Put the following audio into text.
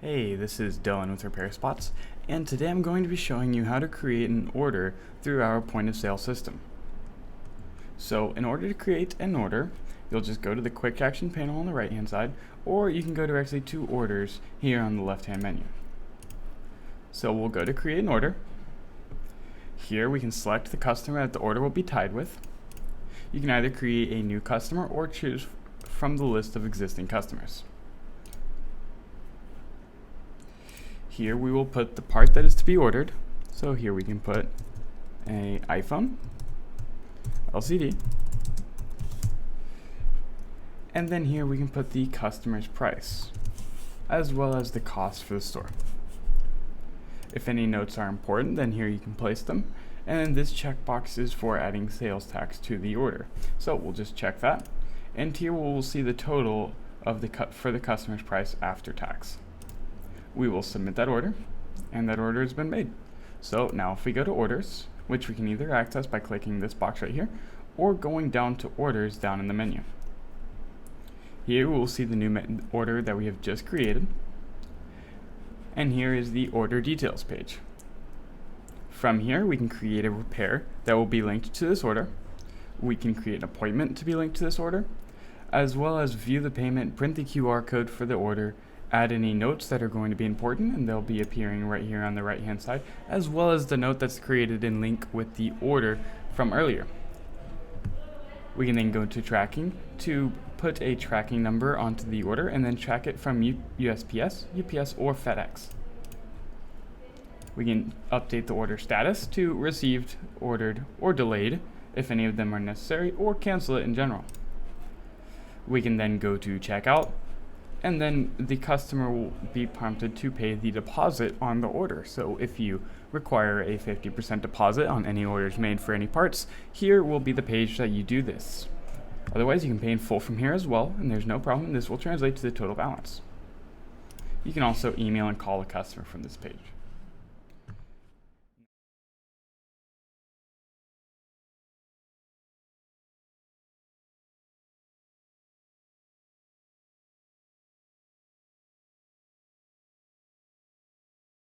Hey, this is Dylan with RepairSpots, and today I'm going to be showing you how to create an order through our point of sale system. So in order to create an order, you'll just go to the quick action panel on the right hand side, or you can go directly to orders here on the left hand menu. So we'll go to create an order. Here we can select the customer that the order will be tied with. You can either create a new customer or choose from the list of existing customers. Here we will put the part that is to be ordered. So here we can put an iPhone LCD. And then here we can put the customer's price, as well as the cost for the store. If any notes are important, then here you can place them. And then this checkbox is for adding sales tax to the order. So we'll just check that. And here we'll see the total of for the customer's price after tax. We will submit that order, and that order has been made. So now if we go to orders, which we can either access by clicking this box right here, or going down to orders down in the menu. Here we will see the new order that we have just created, and here is the order details page. From here we can create a repair that will be linked to this order. We can create an appointment to be linked to this order, as well as view the payment, print the QR code for the order, add any notes that are going to be important, and they'll be appearing right here on the right hand side, as well as the note that's created in link with the order from earlier. We can then go to tracking to put a tracking number onto the order and then track it from USPS, UPS, or FedEx. We can update the order status to received, ordered, or delayed if any of them are necessary, or cancel it in general. We can then go to checkout, and then the customer will be prompted to pay the deposit on the order. So if you require a 50% deposit on any orders made for any parts, here will be the page that you do this. Otherwise, you can pay in full from here as well, and there's no problem. This will translate to the total balance. You can also email and call the customer from this page.